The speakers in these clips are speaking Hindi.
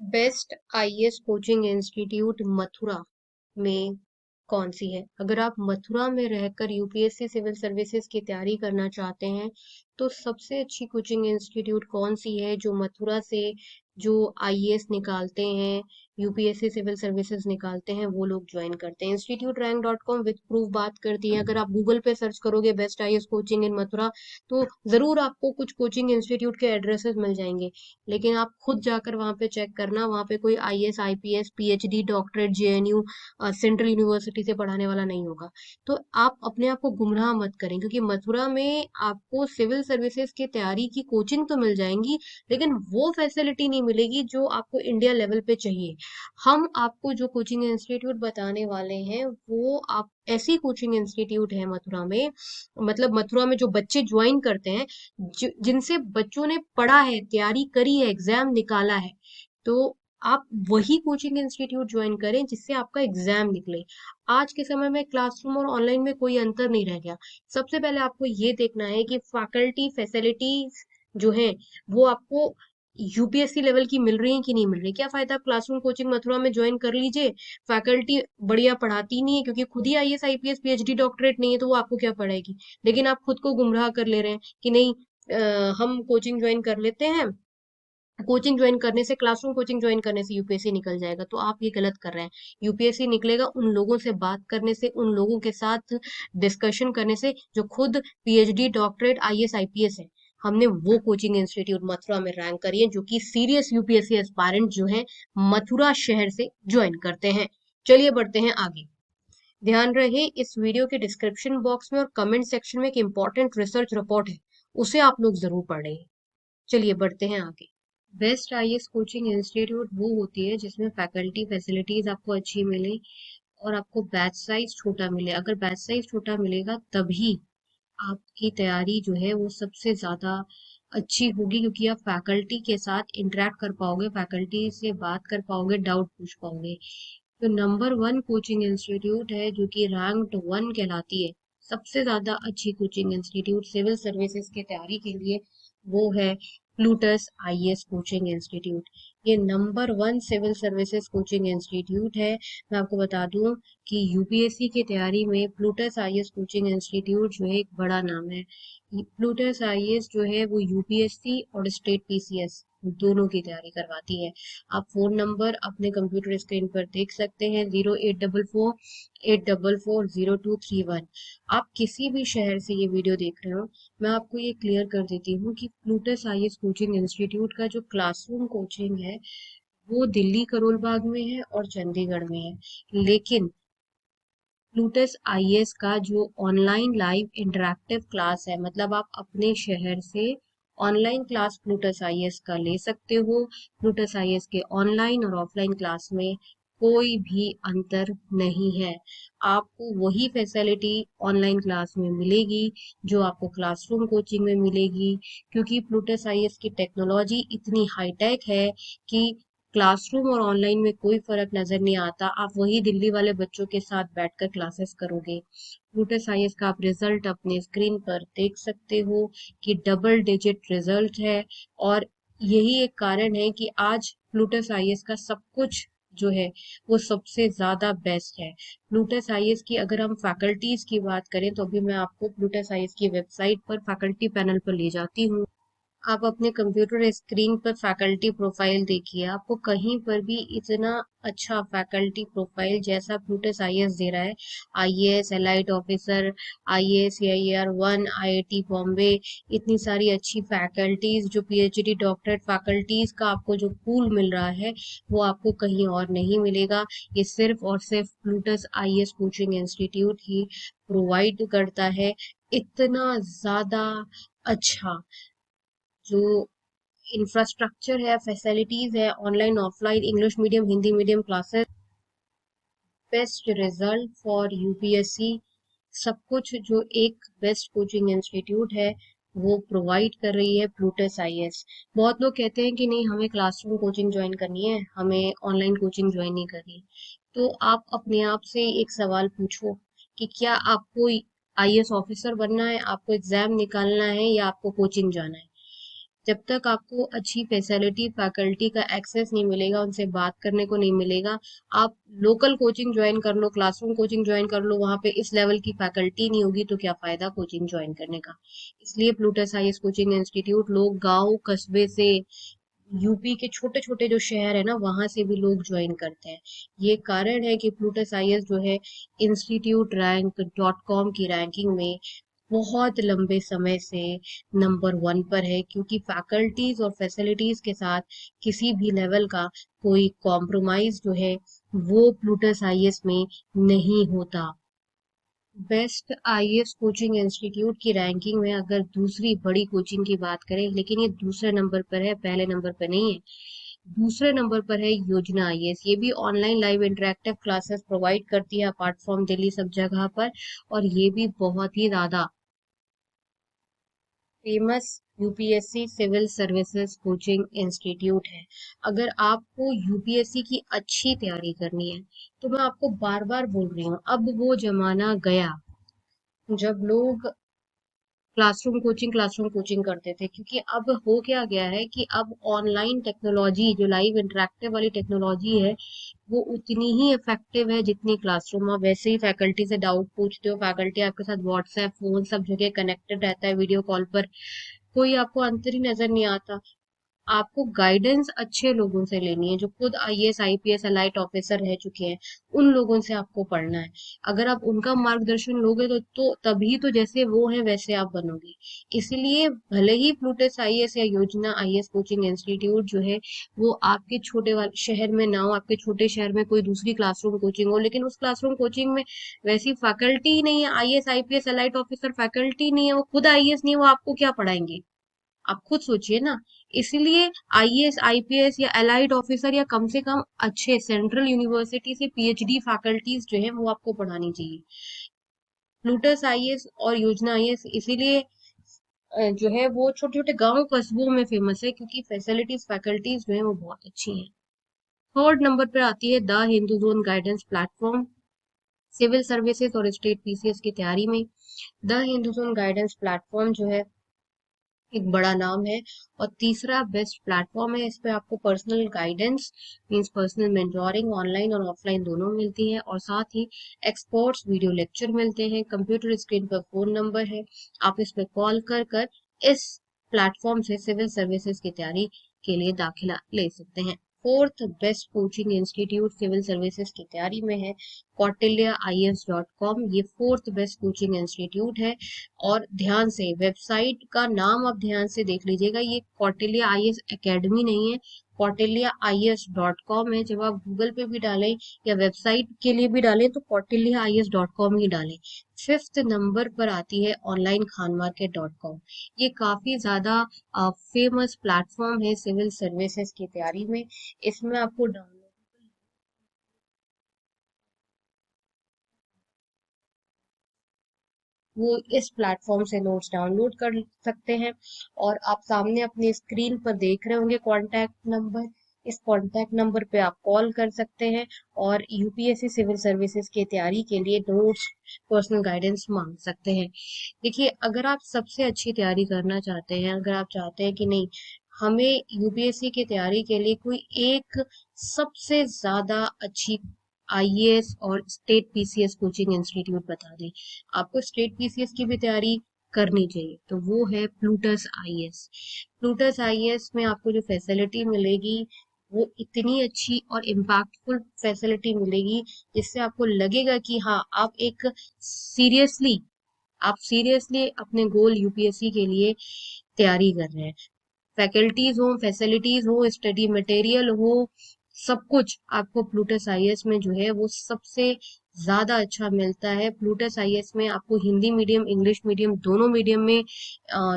Best IAS coaching institute Mathura में कौन सी है? अगर आप मथुरा में रहकर यूपीएससी सिविल सर्विसेज की तैयारी करना चाहते हैं, तो सबसे अच्छी कोचिंग इंस्टीट्यूट कौन सी है जो मथुरा से जो आईएएस निकालते हैं, यूपीएससी सिविल सर्विसेज निकालते हैं, वो लोग ज्वाइन करते हैं। Institute rank dot com with proof बात करती है। अगर आप गूगल पे सर्च करोगे बेस्ट आईएएस कोचिंग इन मथुरा, तो जरूर आपको कुछ कोचिंग इंस्टीट्यूट के एड्रेसेस मिल जाएंगे, लेकिन आप खुद जाकर वहां पे चेक करना, वहां पे कोई IAS IPS PhD doctorate JNU central university से पढ़ाने वाला नहीं होगा। तो आप अपने आप को गुमराह मत करें, क्योंकि मथुरा में आपको सिविल सर्विसेज की तैयारी की कोचिंग तो मिल जाएंगी, लेकिन वो फैसिलिटी नहीं मिलेगी जो आपको इंडिया लेवल पे चाहिए। हम आपको जो कोचिंग इंस्टीट्यूट बताने वाले हैं वो आप ऐसी कोचिंग इंस्टीट्यूट है मथुरा में, मतलब मथुरा में जो बच्चे ज्वाइन करते हैं, जिनसे बच्चों ने पढ़ा है, तैयारी करी है, एग्जाम निकाला है। तो आप वही कोचिंग इंस्टीट्यूट ज्वाइन करें जिससे आपका एग्जाम निकले। आज के समय में क्लासरूम और ऑनलाइन में कोई अंतर नहीं रह गया। सबसे पहले आपको ये देखना है कि फैकल्टी फैसिलिटीज जो है वो आपको यूपीएससी लेवल की मिल रही है कि नहीं मिल रही। क्या फायदा आप क्लासरूम कोचिंग मथुरा में ज्वाइन कर लीजिए, फैकल्टी बढ़िया पढ़ाती नहीं है, क्योंकि खुद ही आईएएस आईपीएस पीएचडी डॉक्टरेट नहीं है, तो वो आपको क्या पढ़ाएगी। लेकिन आप खुद को गुमराह कर ले रहे हैं कि नहीं, हम कोचिंग ज्वाइन कर लेते हैं, कोचिंग ज्वाइन करने से, क्लासरूम कोचिंग ज्वाइन करने से यूपीएससी निकल जाएगा। तो आप ये गलत कर रहे हैं। यूपीएससी निकलेगा उन लोगों से बात करने से, उन लोगों के साथ डिस्कशन करने से जो खुद पीएचडी डॉक्टरेट आईएएस आईपीएस है। हमने वो कोचिंग इंस्टीट्यूट मथुरा में रैंक करी है, जो कि सीरियस यूपीएससी एस्पायरेंट जो है मथुरा शहर से ज्वाइन करते हैं। चलिए बढ़ते हैं आगे। ध्यान रहे, इस वीडियो के डिस्क्रिप्शन बॉक्स में और कमेंट सेक्शन में एक इंपॉर्टेंट रिसर्च रिपोर्ट है, उसे आप लोग जरूर पढ़ें। चलिए बढ़ते हैं आगे। बेस्ट आईएएस कोचिंग इंस्टीट्यूट वो होती है जिसमें फैकल्टी फैसिलिटीज आपको अच्छी मिले और आपको बैच साइज छोटा मिले। अगर बैच साइज छोटा मिलेगा तभी आपकी तैयारी जो है वो सबसे ज्यादा अच्छी होगी, क्योंकि आप फैकल्टी के साथ इंटरेक्ट कर पाओगे, फैकल्टी से बात कर पाओगे, डाउट पूछ पाओगे। तो नंबर वन कोचिंग इंस्टीट्यूट है जो कि रैंक्ड वन कहलाती है, सबसे ज्यादा अच्छी कोचिंग इंस्टीट्यूट सिविल सर्विसेज की तैयारी के लिए, वो है प्लूटस आईएएस कोचिंग इंस्टीट्यूट। ये number one civil services coaching institute है। मैं आपको बता दूं कि यूपीएससी की तैयारी में प्लूटस आईएएस कोचिंग इंस्टीट्यूट जो है एक बड़ा नाम है। प्लूटस आईएएस जो है वो यूपीएससी और स्टेट पीसीएस दोनों की तैयारी करवाती है। आप फोन नंबर अपने कंप्यूटर स्क्रीन पर देख सकते हैं, 0844 844 0231। आप किसी भी शहर से ये वीडियो देख रहे हो, मैं आपको ये क्लियर कर देती हूँ कि प्लूटस आईएएस कोचिंग इंस्टीट्यूट का जो क्लासरूम कोचिंग है वो दिल्ली करोल बाग में है और चंडीगढ़ में है, लेकिन प्लूटस आईएएस का जो ऑनलाइन लाइव इंटरेक्टिव क्लास है, मतलब आप अपने शहर से ऑनलाइन क्लास प्लूटस आईएएस का ले सकते हो। प्लूटस आईएएस के ऑनलाइन और ऑफलाइन क्लास में कोई भी अंतर नहीं है। आपको वही फैसिलिटी ऑनलाइन क्लास में मिलेगी जो आपको क्लासरूम कोचिंग में मिलेगी, क्योंकि प्लूटस आईएएस की टेक्नोलॉजी इतनी हाईटेक है कि क्लासरूम और ऑनलाइन में कोई फर्क नजर नहीं आता। आप वही दिल्ली वाले बच्चों के साथ बैठकर क्लासेस करोगे। प्लूटस आईएएस का आप रिजल्ट अपने स्क्रीन पर देख सकते हो कि डबल डिजिट रिजल्ट है, और यही एक कारण है कि आज प्लूटस आईएएस का सब कुछ जो है वो सबसे ज्यादा बेस्ट है। प्लूटस आईएएस की अगर हम फैकल्टीज की बात करें, तो अभी मैं आपको प्लूटस आईएएस की वेबसाइट पर फैकल्टी पैनल पर ले जाती हूँ। आप अपने कंप्यूटर स्क्रीन पर फैकल्टी प्रोफाइल देखिए, आपको कहीं पर भी इतना अच्छा फैकल्टी प्रोफाइल जैसा प्लूटस आईएएस दे रहा है, IAS allied officer, IAS AIR 1, IIT Bombay, इतनी सारी अच्छी फैकल्टीज, जो पीएचडी डॉक्टरेट फैकल्टीज का आपको जो पूल मिल रहा है वो आपको कहीं और नहीं मिलेगा। ये सिर्फ और सिर्फ प्लूटस आईएएस कोचिंग इंस्टीट्यूट ही प्रोवाइड करता है। इतना ज्यादा अच्छा जो इंफ्रास्ट्रक्चर है, फैसिलिटीज है, online offline English medium Hindi medium classes, best result for UPSC, सब कुछ जो एक बेस्ट कोचिंग इंस्टीट्यूट है वो प्रोवाइड कर रही है प्लूटस आईएएस। बहुत लोग कहते हैं कि नहीं, हमें क्लासरूम कोचिंग ज्वाइन करनी है, हमें ऑनलाइन कोचिंग ज्वाइन नहीं करनी। तो आप अपने आप से एक सवाल पूछो कि क्या आपको आईएएस ऑफिसर बनना है, आपको एग्जाम निकालना है, या आपको कोचिंग जाना है। जब तक आपको अच्छी फैसिलिटी फैकल्टी का एक्सेस नहीं मिलेगा, उनसे बात करने को नहीं मिलेगा, आप लोकल कोचिंग ज्वाइन कर लो, क्लासरूम कोचिंग ज्वाइन कर लो, वहां पे इस लेवल की फैकल्टी नहीं होगी तो क्या फायदा कोचिंग ज्वाइन करने का। इसलिए प्लूटस आईएएस कोचिंग इंस्टीट्यूट लोग गांव कस्बे से, यूपी के छोटे छोटे जो शहर है ना वहां से भी लोग ज्वाइन करते हैं। ये कारण है कि प्लूटस आईएएस जो है इंस्टीट्यूट रैंक डॉट कॉम की रैंकिंग में बहुत लंबे समय से नंबर वन पर है, क्योंकि फैकल्टीज और फैसिलिटीज के साथ किसी भी लेवल का कोई कॉम्प्रोमाइज जो है वो प्लूटस आईएएस में नहीं होता। बेस्ट आईएएस कोचिंग इंस्टीट्यूट की रैंकिंग में अगर दूसरी बड़ी कोचिंग की बात करें, लेकिन ये दूसरे नंबर पर है, पहले नंबर पर नहीं है। दूसरे नंबर पर है योजना आईएएस। ये भी online live interactive classes provide करती है अपार्ट फ्रॉम दिल्ली सब जगह पर, और ये भी बहुत ही ज्यादा famous UPSC civil services coaching institute है। अगर आपको यूपीएससी की अच्छी तैयारी करनी है तो मैं आपको बार बार बोल रही हूँ, अब वो जमाना गया जब लोग क्लासरूम कोचिंग करते थे, क्योंकि अब हो क्या गया है कि अब ऑनलाइन टेक्नोलॉजी जो लाइव इंटरेक्टिव वाली टेक्नोलॉजी है वो उतनी ही इफेक्टिव है जितनी क्लासरूम। आप वैसे ही फैकल्टी से डाउट पूछते हो, फैकल्टी आपके साथ व्हाट्सएप फोन सब जगह कनेक्टेड रहता है, वीडियो कॉल पर कोई आपको अंतर ही नजर नहीं आता। आपको गाइडेंस अच्छे लोगों से लेनी है जो खुद आईएएस आईपीएस अलाइट ऑफिसर रह चुके हैं, उन लोगों से आपको पढ़ना है। अगर आप उनका मार्गदर्शन लोगे तो तभी तो जैसे वो है वैसे आप बनोगे। इसलिए भले ही प्लूटस आईएएस या योजना आईएएस कोचिंग इंस्टीट्यूट जो है वो आपके छोटे वाले शहर में ना हो, आपके छोटे शहर में कोई दूसरी क्लासरूम कोचिंग हो, लेकिन उस क्लासरूम कोचिंग में वैसी फैकल्टी ही नहीं है, IAS IPS elite officer faculty नहीं है, वो खुद आईएएस नहीं है, वो आपको क्या पढ़ाएंगे? आप खुद सोचिए ना। इसलिए आईएएस आईपीएस या एलाइड ऑफिसर या कम से कम अच्छे सेंट्रल यूनिवर्सिटी से पीएचडी फैकल्टीज जो है वो आपको पढ़ानी चाहिए। प्लूटस आईएएस और योजना आईएएस इसीलिए जो है वो छोटे छोटे गांव कस्बों में फेमस है, क्योंकि फैसिलिटीज फैकल्टीज जो है वो बहुत अच्छी हैं। थर्ड नंबर पर आती है the Hindu zone guidance platform, civil services और स्टेट पीसीएस की तैयारी में। The Hindu zone guidance platform जो है एक बड़ा नाम है, और तीसरा बेस्ट प्लेटफॉर्म है। इस पे आपको personal guidance means personal mentoring online और ऑफलाइन दोनों मिलती है, और साथ ही एक्सपर्ट्स वीडियो लेक्चर मिलते हैं। कंप्यूटर स्क्रीन पर फोन नंबर है, आप इस पे कॉल कर कर इस प्लेटफॉर्म से सिविल सर्विसेज की तैयारी के लिए दाखिला ले सकते हैं। Fourth best coaching institute civil services की तैयारी में है कौटिल्य IAS.com। ये फोर्थ बेस्ट कोचिंग इंस्टीट्यूट है, और ध्यान से वेबसाइट का नाम आप ध्यान से देख लीजिएगा, ये कौटिल्य आईएएस एकेडमी नहीं है, कौटिल्य IAS.com है। जब आप गूगल पे भी डालें या वेबसाइट के लिए भी डालें तो कौटिल्य IAS.com ही डालें। फिफ्थ नंबर पर आती है online Khan market dot com. ये काफी ज्यादा फेमस प्लेटफॉर्म है सिविल सर्विसेज की तैयारी में। इसमें आपको डाउनलोड वो इस प्लेटफॉर्म से नोट्स डाउनलोड कर सकते हैं। और आप सामने अपनी स्क्रीन पर देख रहे होंगे कॉन्टैक्ट नंबर, इस कॉन्टैक्ट नंबर पे आप कॉल कर सकते हैं और यूपीएससी सिविल सर्विसेज की तैयारी के लिए नोट्स पर्सनल गाइडेंस मांग सकते हैं। देखिए, अगर आप सबसे अच्छी तैयारी करना चाहते हैं, अगर आप चाहते हैं कि नहीं हमें यूपीएससी की तैयारी के लिए कोई एक सबसे ज्यादा अच्छी आईएएस और स्टेट पीसीएस कोचिंग इंस्टीट्यूट बता दें, आपको स्टेट पीसीएस की भी तैयारी करनी चाहिए, तो वो है प्लूटस आईएएस। प्लूटस आईएएस में आपको जो फैसिलिटी मिलेगी वो इतनी अच्छी और इम्पैक्टफुल फैसिलिटी मिलेगी जिससे आपको लगेगा कि हाँ सीरियसली आप सीरियसली अपने गोल यूपीएससी के लिए तैयारी कर रहे हैं। फैकल्टीज हो, फैसिलिटीज हो, स्टडी मटेरियल हो, सब कुछ आपको प्लूटस आईएएस में जो है वो सबसे ज्यादा अच्छा मिलता है। प्लूटस आईएएस में आपको हिंदी मीडियम इंग्लिश मीडियम दोनों मीडियम में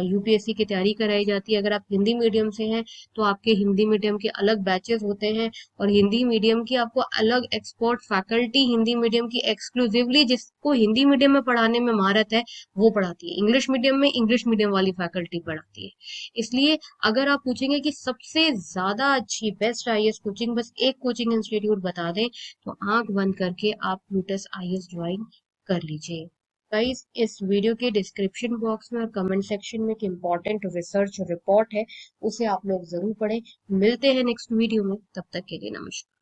यूपीएससी की तैयारी कराई जाती है। अगर आप हिंदी मीडियम से हैं तो आपके हिंदी मीडियम के अलग बैचेस होते हैं, और हिंदी मीडियम की आपको अलग एक्सपर्ट फैकल्टी हिंदी मीडियम की एक्सक्लूसिवली जिसको हिंदी मीडियम में पढ़ाने में महारत है वो पढ़ाती है, इंग्लिश मीडियम में इंग्लिश मीडियम वाली फैकल्टी पढ़ाती है। इसलिए अगर आप पूछेंगे कि सबसे ज्यादा अच्छी बेस्ट आईएएस कोचिंग, बस एक कोचिंग इंस्टीट्यूट बता दें तो आंख बंद करके आप प्लूटस आईएएस ज्वाइन कर लीजिए। गाइस, इस वीडियो के डिस्क्रिप्शन बॉक्स में और कमेंट सेक्शन में एक इम्पॉर्टेंट रिसर्च रिपोर्ट है, उसे आप लोग जरूर पढ़ें। मिलते हैं नेक्स्ट वीडियो में, तब तक के लिए नमस्कार।